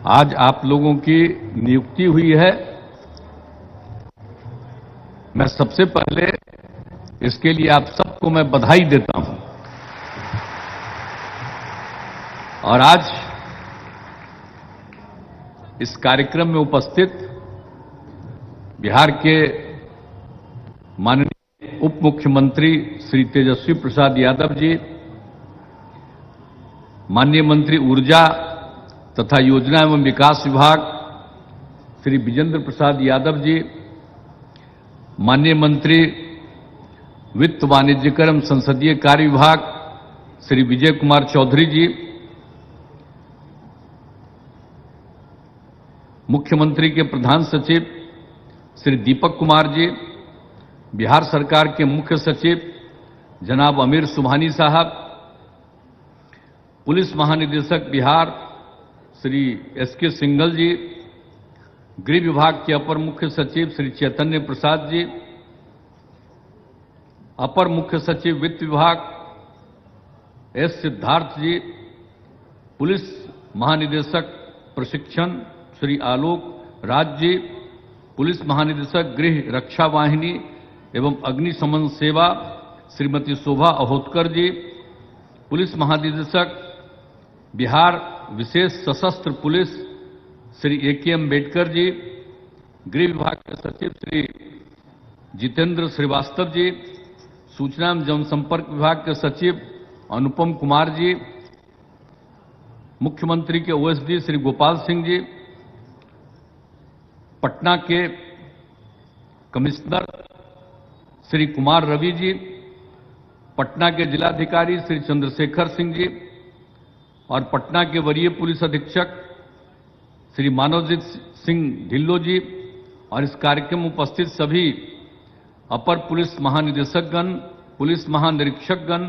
आज आप लोगों की नियुक्ति हुई है। मैं सबसे पहले इसके लिए आप सबको मैं बधाई देता हूं। और आज इस कार्यक्रम में उपस्थित बिहार के माननीय उप मुख्यमंत्री श्री तेजस्वी प्रसाद यादव जी, माननीय मंत्री ऊर्जा तथा योजना एवं विकास विभाग श्री विजेंद्र प्रसाद यादव जी, माननीय मंत्री वित्त वाणिज्यकर एवं संसदीय कार्य विभाग श्री विजय कुमार चौधरी जी, मुख्यमंत्री के प्रधान सचिव श्री दीपक कुमार जी, बिहार सरकार के मुख्य सचिव जनाब अमीर सुबहानी साहब, पुलिस महानिदेशक बिहार श्री एसके सिंघल जी, गृह विभाग के अपर मुख्य सचिव श्री चैतन्य प्रसाद जी, अपर मुख्य सचिव वित्त विभाग एस सिद्धार्थ जी, पुलिस महानिदेशक प्रशिक्षण श्री आलोक राज जी, पुलिस महानिदेशक गृह रक्षा वाहिनी एवं अग्निशमन सेवा श्रीमती शोभा अहोतकर जी, पुलिस महानिदेशक बिहार विशेष सशस्त्र पुलिस श्री ए.के. अम्बेडकर जी, गृह विभाग के सचिव श्री जितेंद्र श्रीवास्तव जी, सूचना एवं जनसंपर्क विभाग के सचिव अनुपम कुमार जी, मुख्यमंत्री के ओएसडी श्री गोपाल सिंह जी, पटना के कमिश्नर श्री कुमार रवि जी, पटना के जिलाधिकारी श्री चंद्रशेखर सिंह जी और पटना के वरीय पुलिस अधीक्षक श्री मानवजीत सिंह ढिल्लो जी और इस कार्यक्रम में उपस्थित सभी अपर पुलिस महानिदेशकगण, पुलिस महानिरीक्षकगण,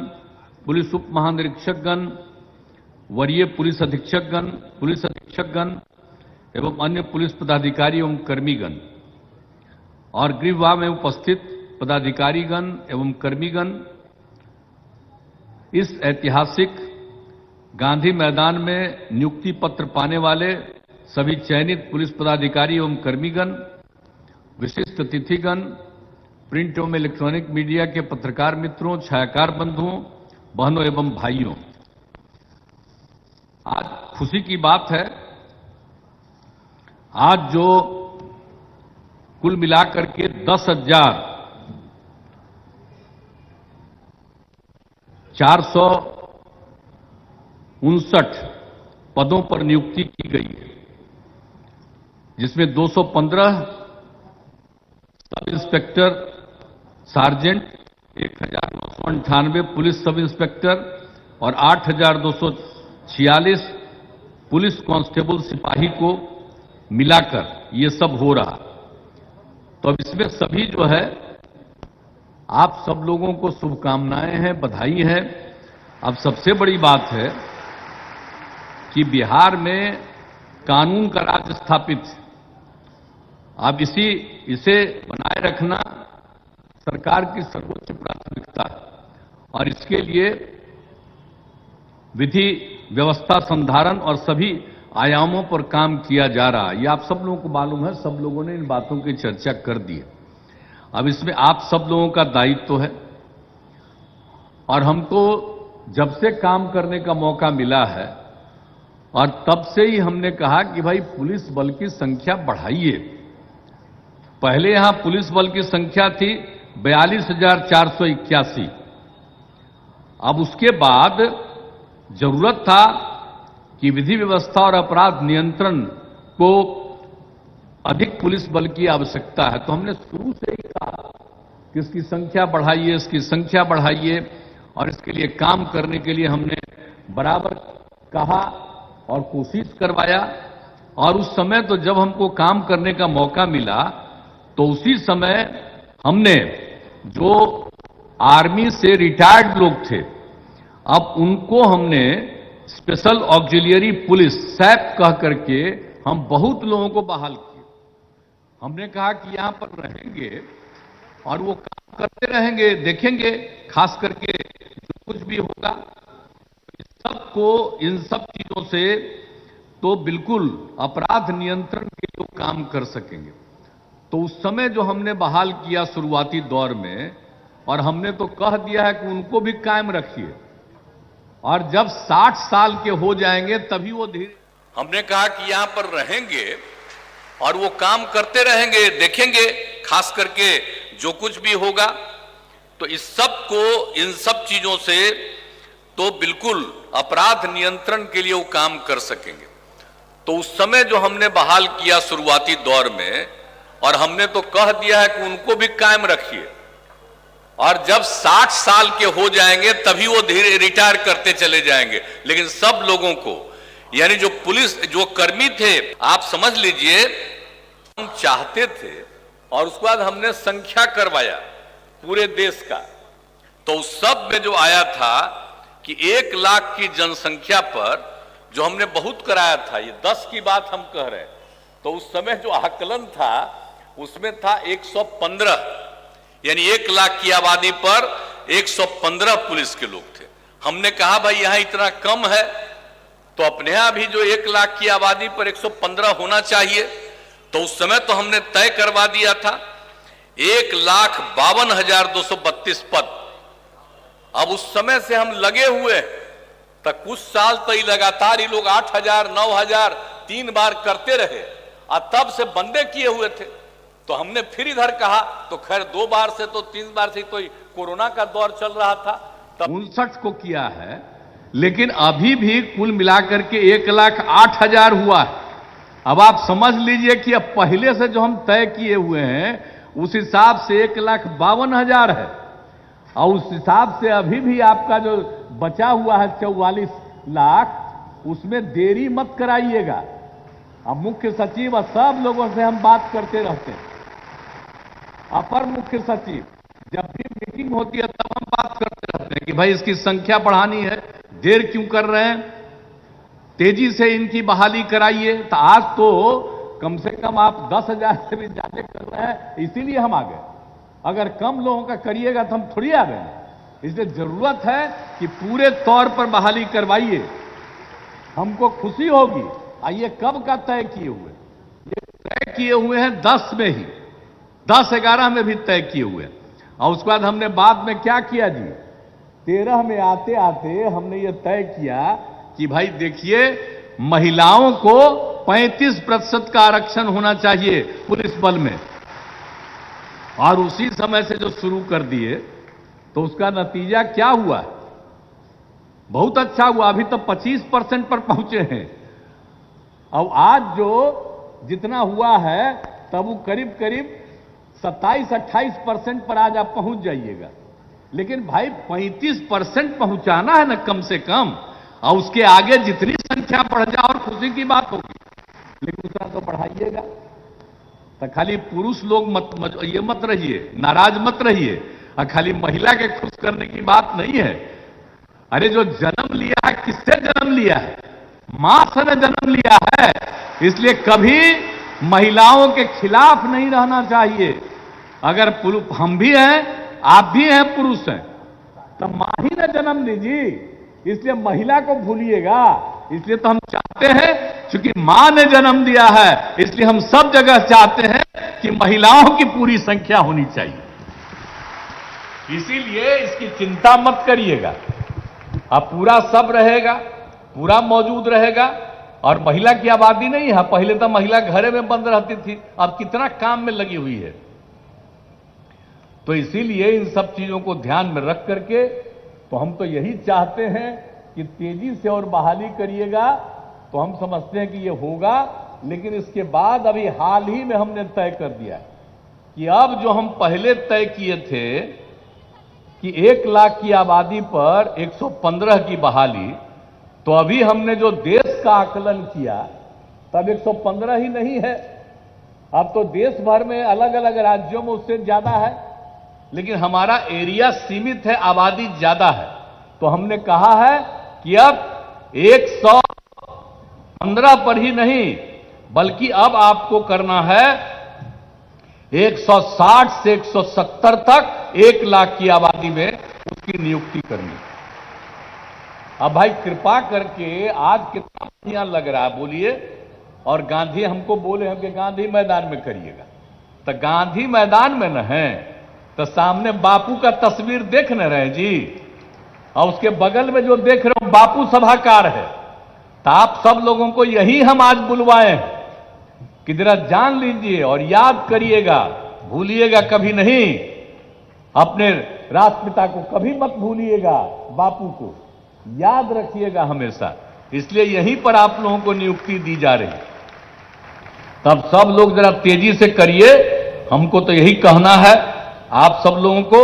पुलिस उप महानिरीक्षकगण, वरीय पुलिस अधीक्षकगण, पुलिस अधीक्षकगण एवं अन्य पुलिस पदाधिकारी एवं कर्मीगण और गृह विभाग में उपस्थित पदाधिकारीगण एवं कर्मीगण, इस ऐतिहासिक गांधी मैदान में नियुक्ति पत्र पाने वाले सभी चयनित पुलिस पदाधिकारी एवं कर्मीगण, विशिष्ट अतिथिगण, प्रिंट एवं इलेक्ट्रॉनिक मीडिया के पत्रकार मित्रों, छायाकार बंधुओं, बहनों एवं भाइयों, आज खुशी की बात है। आज जो कुल मिलाकर के 10,459 पदों पर नियुक्ति की गई है, जिसमें 215 sub inspector sergeant, 1,998 police sub inspector और 8,246 पुलिस कांस्टेबल सिपाही को मिलाकर ये सब हो रहा। तो अब इसमें सभी जो है, आप सब लोगों को शुभकामनाएं हैं, बधाई है। अब सबसे बड़ी बात है कि बिहार में कानून का राज स्थापित है। अब इसे बनाए रखना सरकार की सर्वोच्च प्राथमिकता है और इसके लिए विधि व्यवस्था संधारण और सभी आयामों पर काम किया जा रहा है। ये आप सब लोगों को मालूम है, सब लोगों ने इन बातों की चर्चा कर दी है। अब इसमें आप सब लोगों का दायित्व है और हमको जब से काम करने का मौका मिला है और तब से ही हमने कहा कि भाई पुलिस बल की संख्या बढ़ाइए। पहले यहां पुलिस बल की संख्या थी 42,481। अब उसके बाद जरूरत था कि विधि व्यवस्था और अपराध नियंत्रण को अधिक पुलिस बल की आवश्यकता है। तो हमने शुरू से ही कहा कि इसकी संख्या बढ़ाइए, इसकी संख्या बढ़ाइए और इसके लिए काम करने के लिए हमने बराबर कहा और कोशिश करवाया। और उस समय तो जब हमको काम करने का मौका मिला तो उसी समय हमने जो आर्मी से रिटायर्ड लोग थे, अब उनको हमने स्पेशल ऑक्सिलियरी पुलिस सैप कह करके हम बहुत लोगों को बहाल किए। हमने कहा कि यहां पर रहेंगे और वो काम करते रहेंगे, देखेंगे, खास करके जो कुछ भी होगा। सबको इन सब चीजों से तो बिल्कुल अपराध नियंत्रण के लिए काम कर सकेंगे। तो उस समय जो हमने बहाल किया शुरुआती दौर में, और हमने तो कह दिया है कि उनको भी कायम रखिए, और जब 60 साल के हो जाएंगे तभी वो धीरे, हमने कहा कि यहां पर रहेंगे और वो काम करते रहेंगे, देखेंगे खास करके जो कुछ भी होगा। तो इस सब को, इन सब चीजों से तो बिल्कुल अपराध नियंत्रण के लिए वो काम कर सकेंगे। तो उस समय जो हमने बहाल किया शुरुआती दौर में, और हमने तो कह दिया है कि उनको भी कायम रखिए, और जब 60 साल के हो जाएंगे तभी वो धीरे रिटायर करते चले जाएंगे। लेकिन सब लोगों को, यानी जो पुलिस, जो कर्मी थे, आप समझ लीजिए, हम चाहते थे, और उसके बाद हमने संख्या करवाया पूरे देश का, तो उस सब में जो आया था कि 1 लाख की जनसंख्या पर जो हमने बहुत कराया था, ये 10 की बात हम कह रहे हैं, तो उस समय जो आकलन था उसमें था 115, यानी 1 लाख की आबादी पर 115 पुलिस के लोग थे। हमने कहा भाई यहां इतना कम है, तो अपने यहां भी जो 1 लाख की आबादी पर 115 होना चाहिए। तो उस समय तो हमने तय करवा दिया था 1,52,232 पद। अब उस समय से हम लगे हुए, तक कुछ साल तो ही लगातार ही लोग 8,000, 9,000 3 बार करते रहे, और तब से बंदे किए हुए थे। तो हमने फिर इधर कहा, तो खैर 2 बार से तो 3 बार से तो कोरोना का दौर चल रहा था, तब 59 को किया है, लेकिन अभी भी कुल मिलाकर के 1,08,000 हुआ है। अब आप समझ लीजिए कि अब पहले से जो हम तय किए हुए हैं उस हिसाब से 1,52,000 है, और उस हिसाब से अभी भी आपका जो बचा हुआ है 44 लाख, उसमें देरी मत कराइएगा। अब मुख्य सचिव और सब लोगों से हम बात करते रहते हैं, अपर मुख्य सचिव जब भी मीटिंग होती है तब हम बात करते रहते हैं कि भाई इसकी संख्या बढ़ानी है, देर क्यों कर रहे हैं, तेजी से इनकी बहाली कराइए। तो आज तो कम से कम आप 10,000 से भी ज्यादा कर रहे हैं, इसीलिए हम आ गए। अगर कम लोगों का करिएगा तो हम थोड़ी आ गए। इसलिए जरूरत है कि पूरे तौर पर बहाली करवाइए, हमको खुशी होगी। आइए कब का तय किए हुए, ये तय किए हुए हैं 10 में ही, 10-11 में भी तय किए हुए हैं। और उसके बाद हमने बाद में क्या किया जी, 13 में आते आते हमने ये तय किया कि भाई देखिए, महिलाओं को 35% का आरक्षण होना चाहिए पुलिस बल में, और उसी समय से जो शुरू कर दिए तो उसका नतीजा क्या हुआ, बहुत अच्छा हुआ। अभी तो 25% पर पहुंचे हैं। अब आज जो जितना हुआ है तब वो करीब करीब 27-28% पर आज आप पहुंच जाइएगा। लेकिन भाई 35% पहुंचाना है ना कम से कम, और उसके आगे जितनी संख्या बढ़ जाए और खुशी की बात होगी, लेकिन उतना तो बढ़ाइएगा। तो खाली पुरुष लोग ये मत रहिए, नाराज मत रहिए, और खाली महिला के खुश करने की बात नहीं है। अरे जो जन्म लिया है, किससे जन्म लिया है, मां से ने जन्म लिया है। इसलिए कभी महिलाओं के खिलाफ नहीं रहना चाहिए। अगर हम भी हैं, आप भी हैं, पुरुष हैं, तो मां ही ने जन्म दी जी, इसलिए महिला को भूलिएगा। इसलिए तो हम चाहते हैं, क्योंकि मां ने जन्म दिया है, इसलिए हम सब जगह चाहते हैं कि महिलाओं की पूरी संख्या होनी चाहिए। इसीलिए इसकी चिंता मत करिएगा, अब पूरा सब रहेगा, पूरा मौजूद रहेगा। और महिला की आबादी नहीं है, पहले तो महिला घरे में बंद रहती थी, अब कितना काम में लगी हुई है। तो इसीलिए इन सब चीजों को ध्यान में रख करके तो हम तो यही चाहते हैं कि तेजी से और बहाली करिएगा। तो हम समझते हैं कि ये होगा, लेकिन इसके बाद अभी हाल ही में हमने तय कर दिया कि अब जो हम पहले तय किए थे कि 1 लाख की आबादी पर 115 की बहाली, तो अभी हमने जो देश का आकलन किया तब 115 ही नहीं है, अब तो देश भर में अलग अलग राज्यों में उससे ज्यादा है, लेकिन हमारा एरिया सीमित है, आबादी ज्यादा है। तो हमने कहा है कि अब 115 पर ही नहीं, बल्कि अब आपको करना है 160 से 170 तक 1 लाख की आबादी में उसकी नियुक्ति करनी। अब भाई कृपा करके आज कितना बढ़िया लग रहा है बोलिए। और गांधी हमको बोले हैं कि गांधी मैदान में करिएगा, तो गांधी मैदान में न है तो सामने बापू का तस्वीर देख न रहे जी, और उसके बगल में जो देख रहे हो बापू सभाकार है। तो आप सब लोगों को यही हम आज बुलवाए हैं कि जरा जान लीजिए और याद करिएगा, भूलिएगा कभी नहीं, अपने राष्ट्रपिता को कभी मत भूलिएगा, बापू को याद रखिएगा हमेशा। इसलिए यहीं पर आप लोगों को नियुक्ति दी जा रही है। तब सब लोग जरा तेजी से करिए, हमको तो यही कहना है आप सब लोगों को।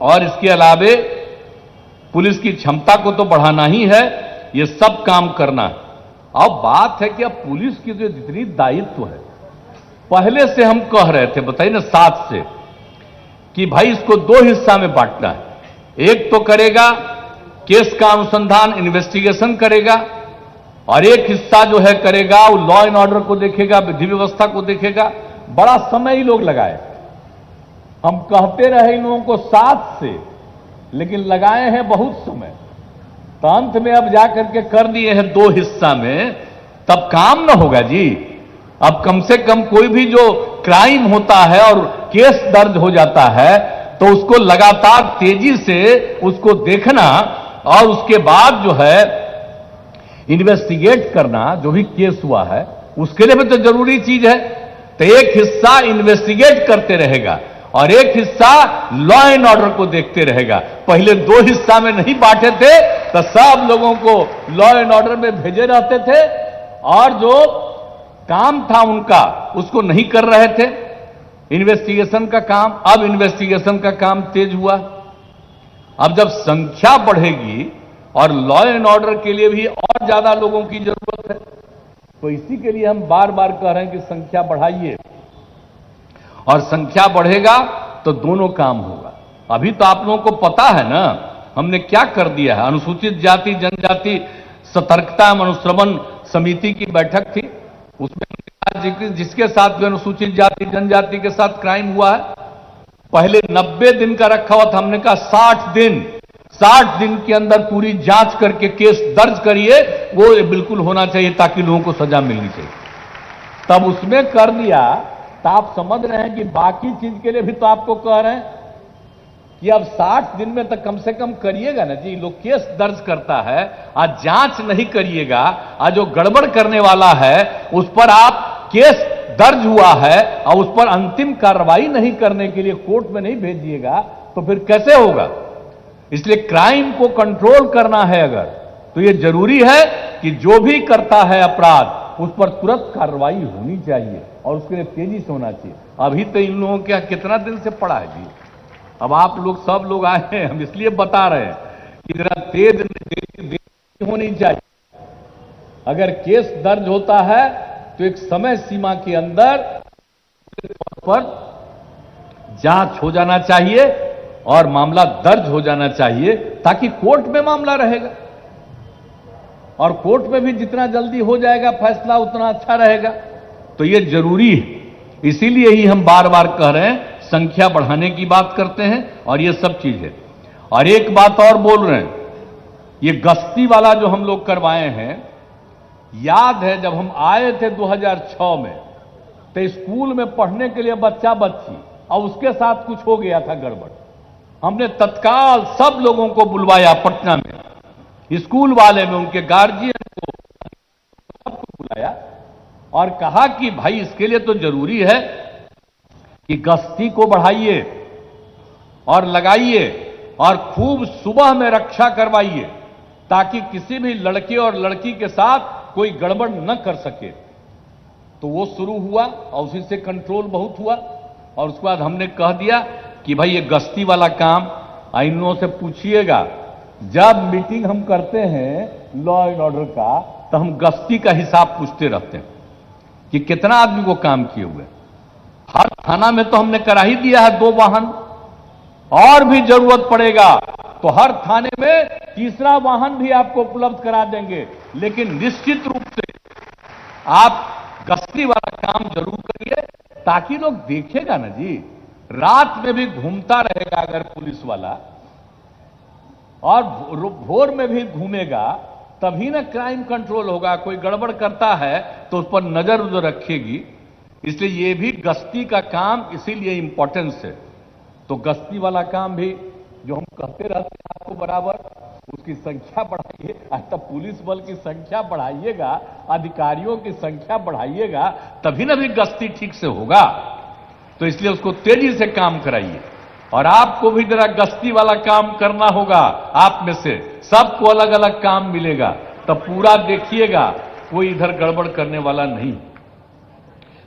और इसके अलावे पुलिस की क्षमता को तो बढ़ाना ही है, ये सब काम करना है। अब बात है कि अब पुलिस की जो जितनी दायित्व है, पहले से हम कह रहे थे, बताइए ना 7 से, कि भाई इसको 2 हिस्सा में बांटना है। एक तो करेगा केस का अनुसंधान, इन्वेस्टिगेशन करेगा, और एक हिस्सा जो है करेगा वो लॉ एंड ऑर्डर को देखेगा, विधि व्यवस्था को देखेगा। बड़ा समय ही लोग लगाए, हम कहते रहे इन लोगों को 7 से, लेकिन लगाए हैं बहुत समय। तो अंत में अब जाकर के कर दिए हैं 2 हिस्सा में, तब काम ना होगा जी। अब कम से कम कोई भी जो क्राइम होता है और केस दर्ज हो जाता है, तो उसको लगातार तेजी से उसको देखना और उसके बाद जो है इन्वेस्टिगेट करना, जो भी केस हुआ है उसके लिए भी तो जरूरी चीज है। तो एक हिस्सा इन्वेस्टिगेट करते रहेगा और एक हिस्सा लॉ एंड ऑर्डर को देखते रहेगा। पहले 2 हिस्सा में नहीं बांटे थे तो सब लोगों को लॉ एंड ऑर्डर में भेजे रहते थे, और जो काम था उनका उसको नहीं कर रहे थे, इन्वेस्टिगेशन का काम। अब इन्वेस्टिगेशन का काम तेज हुआ। अब जब संख्या बढ़ेगी और लॉ एंड ऑर्डर के लिए भी और ज्यादा लोगों की जरूरत है, तो इसी के लिए हम बार बार कह रहे हैं कि संख्या बढ़ाइए, और संख्या बढ़ेगा तो दोनों काम होगा। अभी तो आप लोगों को पता है ना हमने क्या कर दिया है। अनुसूचित जाति जनजाति सतर्कता एवं अनुश्रवण समिति की बैठक थी, उसमें जिसके साथ भी अनुसूचित जाति जनजाति के साथ क्राइम हुआ है, पहले 90 दिन का रखा हुआ था, हमने कहा 60 दिन के अंदर पूरी जांच करके केस दर्ज करिए, वो बिल्कुल होना चाहिए ताकि लोगों को सजा मिलनी चाहिए। तब उसमें कर दिया। तो आप समझ रहे हैं कि बाकी चीज के लिए भी तो आपको कह रहे हैं कि अब 60 दिन में तो कम से कम करिएगा ना जी। लोग केस दर्ज करता है, आज जांच नहीं करिएगा, आज जो गड़बड़ करने वाला है उस पर आप केस दर्ज हुआ है और उस पर अंतिम कार्रवाई नहीं करने के लिए कोर्ट में नहीं भेजिएगा, तो फिर कैसे होगा। इसलिए क्राइम को कंट्रोल करना है अगर, तो यह जरूरी है कि जो भी करता है अपराध उस पर तुरंत कार्रवाई होनी चाहिए और उसके लिए तेजी से होना चाहिए। अभी तो इन लोगों के कितना दिन से पड़ा है जी। अब आप लोग सब लोग आए हैं, हम इसलिए बता रहे हैं कि जरा तेज होनी चाहिए। अगर केस दर्ज होता है तो एक समय सीमा के अंदर पर जांच हो जाना चाहिए और मामला दर्ज हो जाना चाहिए, ताकि कोर्ट में मामला रहेगा, और कोर्ट में भी जितना जल्दी हो जाएगा फैसला उतना अच्छा रहेगा। तो ये जरूरी है, इसीलिए ही हम बार बार कह रहे हैं संख्या बढ़ाने की बात करते हैं, और ये सब चीज है। और एक बात और बोल रहे हैं, ये गश्ती वाला जो हम लोग करवाए हैं, याद है जब हम आए थे 2006 में, तो स्कूल में पढ़ने के लिए बच्चा बच्ची और उसके साथ कुछ हो गया था गड़बड़। हमने तत्काल सब लोगों को बुलवाया पटना में, स्कूल वाले में उनके गार्जियन को सबको बुलाया और कहा कि भाई इसके लिए तो जरूरी है कि गश्ती को बढ़ाइए और लगाइए और खूब सुबह में रक्षा करवाइए, ताकि किसी भी लड़के और लड़की के साथ कोई गड़बड़ न कर सके। तो वो शुरू हुआ और उसी से कंट्रोल बहुत हुआ। और उसके बाद हमने कह दिया कि भाई ये गश्ती वाला काम इन लोगों से पूछिएगा। जब मीटिंग हम करते हैं लॉ एंड ऑर्डर का, तो हम गश्ती का हिसाब पूछते रहते हैं कि कितना आदमी को काम किए हुए। हर थाना में तो हमने करा ही दिया है 2 वाहन, और भी जरूरत पड़ेगा तो हर थाने में तीसरा वाहन भी आपको उपलब्ध करा देंगे। लेकिन निश्चित रूप से आप गश्ती वाला काम जरूर करिए, ताकि लोग देखेगा ना जी, रात में भी घूमता रहेगा अगर पुलिस वाला, और भोर में भी घूमेगा तभी ना क्राइम कंट्रोल होगा। कोई गड़बड़ करता है तो उस पर नजर उजर रखेगी। इसलिए ये भी गश्ती का काम इसीलिए इंपॉर्टेंस है। तो गश्ती वाला काम भी जो हम कहते रहते हैं आपको बराबर, उसकी संख्या बढ़ाइए। तब पुलिस बल की संख्या बढ़ाइएगा, अधिकारियों की संख्या बढ़ाइएगा, तभी ना भी गश्ती ठीक से होगा। तो इसलिए उसको तेजी से काम कराइए। और आपको भी जरा गश्ती वाला काम करना होगा। आप में से सबको अलग अलग काम मिलेगा, तब पूरा देखिएगा, कोई इधर गड़बड़ करने वाला नहीं।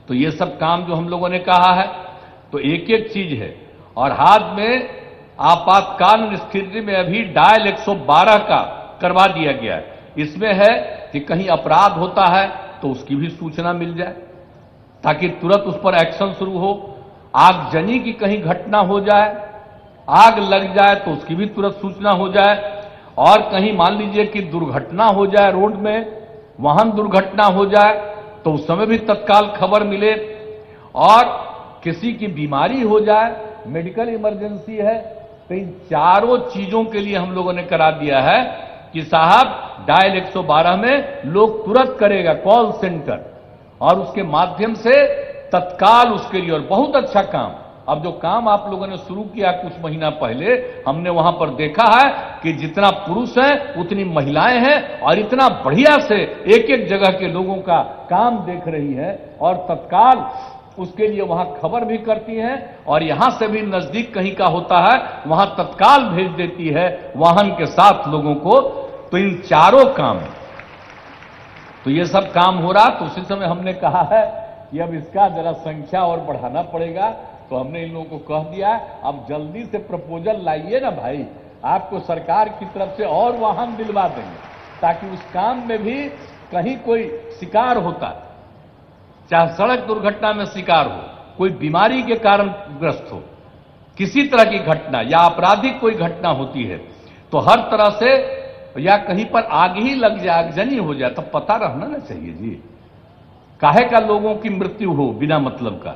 तो ये सब काम जो हम लोगों ने कहा है, तो एक एक चीज है। और हाथ में आपातकालीन स्थिति में अभी डायल 112 का करवा दिया गया है। इसमें है कि कहीं अपराध होता है तो उसकी भी सूचना मिल जाए, ताकि तुरंत उस पर एक्शन शुरू हो। आगजनी की कहीं घटना हो जाए, आग लग जाए तो उसकी भी तुरंत सूचना हो जाए। और कहीं मान लीजिए कि दुर्घटना हो जाए, रोड में वाहन दुर्घटना हो जाए, तो उस समय भी तत्काल खबर मिले। और किसी की बीमारी हो जाए, मेडिकल इमरजेंसी है, तो इन चारों चीजों के लिए हम लोगों ने करा दिया है कि साहब डायल 112 में लोग तुरंत करेगा कॉल सेंटर, और उसके माध्यम से तत्काल उसके लिए। और बहुत अच्छा काम, अब जो काम आप लोगों ने शुरू किया कुछ महीना पहले, हमने वहां पर देखा है कि जितना पुरुष हैं उतनी महिलाएं हैं, और इतना बढ़िया से एक एक जगह के लोगों का काम देख रही है, और तत्काल उसके लिए वहां खबर भी करती हैं। और यहां से भी नजदीक कहीं का होता है, वहां तत्काल भेज देती है वाहन के साथ लोगों को। तो इन चारों काम, तो ये सब काम हो रहा। तो उसी समय हमने कहा है कि अब इसका जरा संख्या और बढ़ाना पड़ेगा। तो हमने इन लोगों को कह दिया, अब जल्दी से प्रपोजल लाइए ना भाई, आपको सरकार की तरफ से और वाहन दिलवा देंगे, ताकि उस काम में भी कहीं कोई शिकार होता है, चाहे सड़क दुर्घटना में शिकार हो, कोई बीमारी के कारण ग्रस्त हो, किसी तरह की घटना या आपराधिक कोई घटना होती है, तो हर तरह से, या कहीं पर आग ही लग जाए, आगजनी हो जाए, तब पता रहना ना चाहिए जी, काहे का लोगों की मृत्यु हो बिना मतलब का।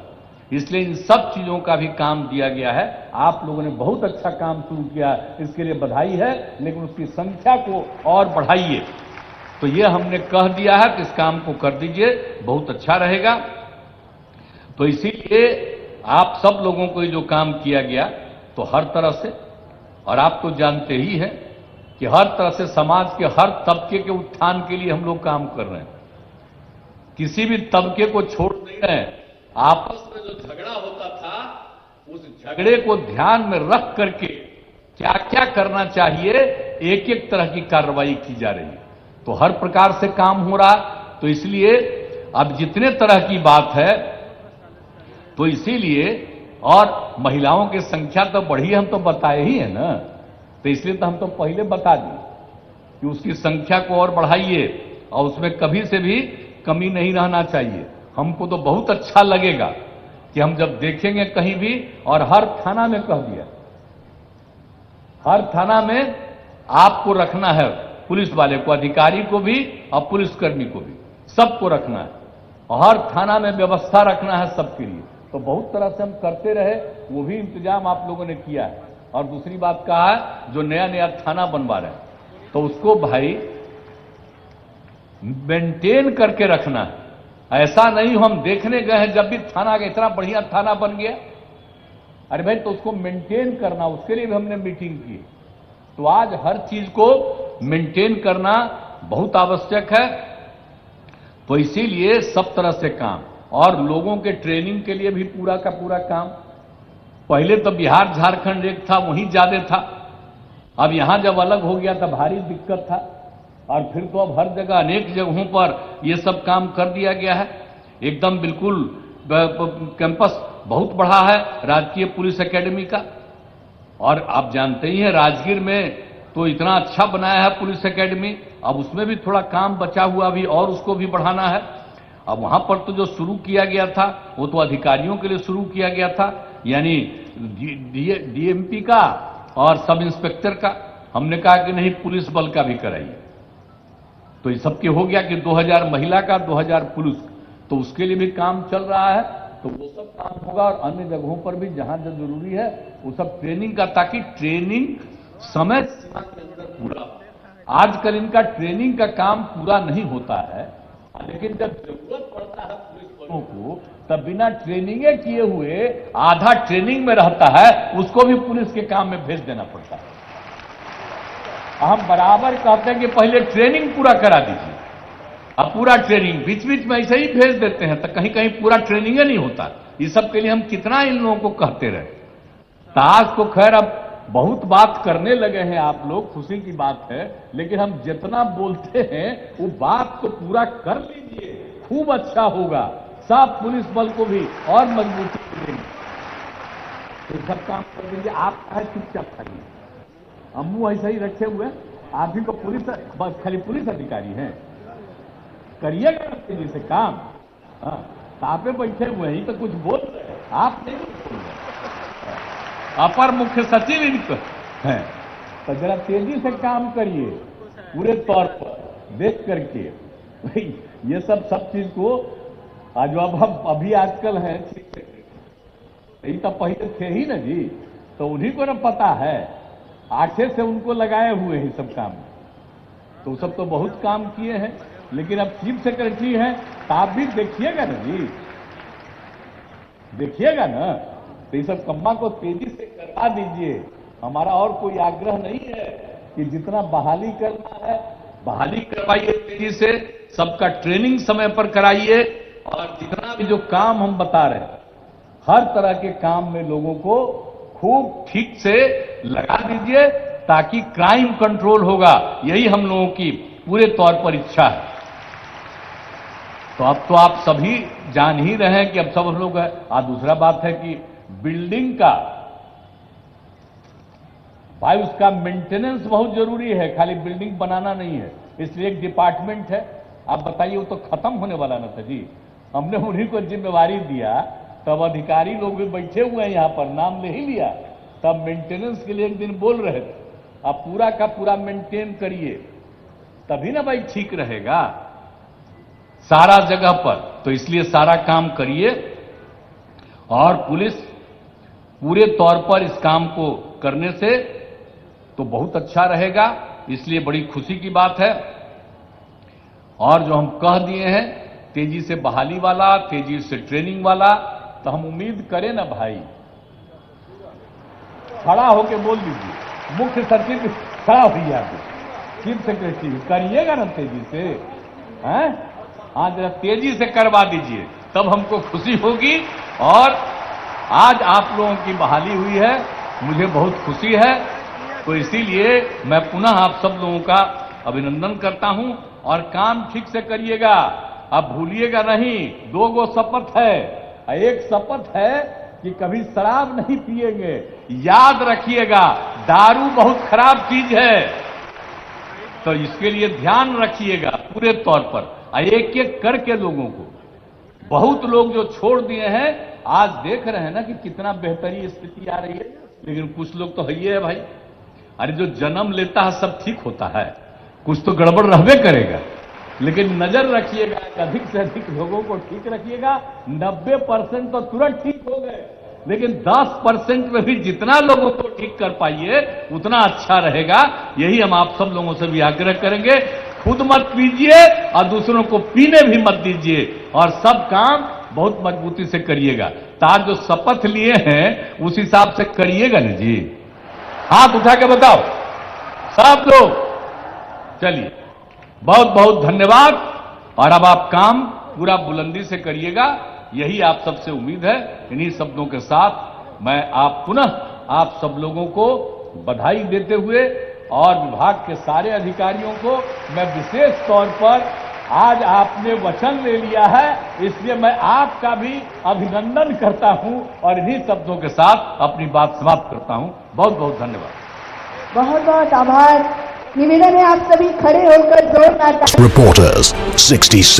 इसलिए इन सब चीजों का भी काम दिया गया है। आप लोगों ने बहुत अच्छा काम शुरू किया, इसके लिए बधाई है, लेकिन उसकी संख्या को और बढ़ाइए। तो ये हमने कह दिया है कि इस काम को कर दीजिए, बहुत अच्छा रहेगा। तो इसीलिए आप सब लोगों को ये जो काम किया गया, तो हर तरह से, और आप तो जानते ही हैं कि हर तरह से समाज के हर तबके के उत्थान के लिए हम लोग काम कर रहे हैं। किसी भी तबके को छोड़ नहीं रहे हैं। आपस में जो झगड़ा होता था, उस झगड़े को ध्यान में रख करके क्या क्या करना चाहिए, एक एक तरह की कार्रवाई की जा रही है। तो हर प्रकार से काम हो रहा। तो इसलिए अब जितने तरह की बात है, तो इसीलिए, और महिलाओं की संख्या तो बढ़ी, हम तो बताए ही है ना, तो इसलिए तो हम तो पहले बता दिए कि उसकी संख्या को और बढ़ाइए, और उसमें कभी से भी कमी नहीं रहना चाहिए। हमको तो बहुत अच्छा लगेगा कि हम जब देखेंगे कहीं भी, और हर थाना में कह दिया, हर थाना में आपको रखना है, पुलिस वाले को, अधिकारी को भी और पुलिसकर्मी को भी, सबको रखना है, और हर थाना में व्यवस्था रखना है सबके लिए। तो बहुत तरह से हम करते रहे, वो भी इंतजाम आप लोगों ने किया है। और दूसरी बात कहा है, जो नया नया थाना बनवा रहे हैं, तो उसको भाई मेंटेन करके रखना है। ऐसा नहीं हम देखने गए हैं जब भी थाना का इतना बढ़िया थाना बन गया, अरे भाई तो उसको मेंटेन करना, उसके लिए भी हमने मीटिंग की। तो आज हर चीज को मेंटेन करना बहुत आवश्यक है। तो इसीलिए सब तरह से काम, और लोगों के ट्रेनिंग के लिए भी पूरा का पूरा काम। पहले तो बिहार झारखंड एक था, वहीं ज्यादा था, अब यहां जब अलग हो गया तब भारी दिक्कत था। और फिर तो अब हर जगह, अनेक जगहों पर ये सब काम कर दिया गया है। एकदम बिल्कुल कैंपस बहुत बड़ा है राजकीय पुलिस एकेडमी का। और आप जानते ही हैं राजगीर में तो इतना अच्छा बनाया है पुलिस एकेडमी, अब उसमें भी थोड़ा काम बचा हुआ भी, और उसको भी बढ़ाना है। अब वहां पर तो जो शुरू किया गया था, वो तो अधिकारियों के लिए शुरू किया गया था, यानी डीएमपी का और सब इंस्पेक्टर का। हमने कहा कि नहीं, पुलिस बल का भी कराइए। तो ये सबके हो गया कि 2000 महिला का, 2000 पुरुष, तो उसके लिए भी काम चल रहा है। तो वो सब काम होगा, और अन्य जगहों पर भी जहां जब जरूरी है वो सब ट्रेनिंग का, ताकि ट्रेनिंग समय सीमा के अंदर पूरा हो। आजकल इनका ट्रेनिंग का काम पूरा नहीं होता है, लेकिन जब जरूरत पड़ता है पुलिस बलों को, तब बिना ट्रेनिंगे किए हुए आधा ट्रेनिंग में रहता है, उसको भी पुलिस के काम में भेज देना पड़ता है। हम बराबर कहते हैं कि पहले ट्रेनिंग पूरा करा दीजिए। अब पूरा ट्रेनिंग बीच बीच में ऐसे ही भेज देते हैं, तो कहीं कहीं पूरा ट्रेनिंग नहीं होता। इस सब के लिए हम कितना इन लोगों को कहते रहे। तो आज तो खैर अब बहुत बात करने लगे हैं आप लोग, खुशी की बात है, लेकिन हम जितना बोलते हैं वो बात को पूरा कर लीजिए, खूब अच्छा होगा। सब पुलिस बल को भी और मजबूती मिलेगी, तो सब काम कर देंगे। आप चाहे चुपचाप खाइए, हम मुंह ऐसे ही रखे हुए, आप ही को पुलिस बस खाली पुलिस अधिकारी हैं, करिएगा तेजी से काम। हाँ, तापे बैठे हुए ही तो कुछ बोल रहे हैं, आप नहीं बोल रहे। अपर मुख्य सचिव इनको हैं, तो जरा तेजी से काम करिए पूरे तौर पर देख करके। भाई ये सब चीज को आज अब अभी आजकल है, यही तो पहले थे ही ना जी, तो उन्हीं को ना पता है, आठे से उनको लगाए हुए हैं सब काम। तो सब तो बहुत काम किए हैं, लेकिन अब चीफ सेक्रेटरी हैं, तो आप भी देखिएगा ना जी, देखिएगा ना। तो ये सब कम्मा को तेजी से करवा दीजिए। हमारा और कोई आग्रह नहीं है कि जितना बहाली करना है बहाली करवाइए तेजी से, सबका ट्रेनिंग समय पर कराइए, और जितना भी जो काम हम बता रहे हैं हर तरह के काम में लोगों को खूब ठीक से लगा दीजिए, ताकि क्राइम कंट्रोल होगा। यही हम लोगों की पूरे तौर पर इच्छा है। तो अब तो आप सभी जान ही रहे हैं कि अब सब लोग है। दूसरा बात है कि बिल्डिंग का भाई उसका मेंटेनेंस बहुत जरूरी है, खाली बिल्डिंग बनाना नहीं है। इसलिए एक डिपार्टमेंट है, आप बताइए, वो तो खत्म होने वाला ना था जी। हमने उन्हीं को जिम्मेवारी दिया, तब अधिकारी लोग भी बैठे हुए हैं यहां पर, नाम ले ही लिया, तब मेंटेनेंस के लिए एक दिन बोल रहे थे। आप पूरा का पूरा मेंटेन करिए, तभी ना भाई ठीक रहेगा सारा जगह पर। तो इसलिए सारा काम करिए, और पुलिस पूरे तौर पर इस काम को करने से तो बहुत अच्छा रहेगा, इसलिए बड़ी खुशी की बात है। और जो हम कह दिए हैं तेजी से बहाली वाला, तेजी से ट्रेनिंग वाला, तो हम उम्मीद करें ना भाई, खड़ा होके बोल दीजिए, मुख्य सचिव खड़ा होइए, आप चीफ सेक्रेटरी करिएगा ना तेजी से, हैं? हाँ, जरा तेजी से करवा दीजिए, तब हमको खुशी होगी। और आज आप लोगों की बहाली हुई है, मुझे बहुत खुशी है। तो इसीलिए मैं पुनः आप सब लोगों का अभिनंदन करता हूं, और काम ठीक से करिएगा। अब भूलिएगा नहीं, 2 गो शपथ है। एक शपथ है कि कभी शराब नहीं पिएंगे, याद रखिएगा, दारू बहुत खराब चीज है, तो इसके लिए ध्यान रखिएगा पूरे तौर पर। एक एक करके लोगों को, बहुत लोग जो छोड़ दिए हैं, आज देख रहे हैं ना कि कितना बेहतरीन स्थिति आ रही है, लेकिन कुछ लोग तो है ही है भाई। अरे जो जन्म लेता है सब ठीक होता है, कुछ तो गड़बड़ रहबे करेगा। लेकिन नजर रखिएगा, अधिक से अधिक लोगों को ठीक रखिएगा। 90% तो तुरंत ठीक हो गए, लेकिन 10% में भी जितना लोगों को ठीक कर पाइए उतना अच्छा रहेगा। यही हम आप सब लोगों से भी आग्रह करेंगे। खुद मत पीजिए और दूसरों को पीने भी मत दीजिए, और सब काम बहुत मजबूती से करिएगा। तार जो शपथ लिए हैं उस हिसाब से करिएगा ना जी। हाथ उठा के बताओ सब लोग। चलिए, बहुत बहुत धन्यवाद। और अब आप काम पूरा बुलंदी से करिएगा, यही आप सबसे उम्मीद है। इन्हीं शब्दों के साथ मैं पुनः आप सब लोगों को बधाई देते हुए, और विभाग के सारे अधिकारियों को मैं विशेष तौर पर, आज आपने वचन ले लिया है, इसलिए मैं आपका भी अभिनंदन करता हूं, और इन्हीं शब्दों के साथ अपनी बात समाप्त करता हूं। बहुत बहुत धन्यवाद। बहुत बहुत आभार। निवेदन है आप सभी खड़े होकर जोरदार। Reporters 67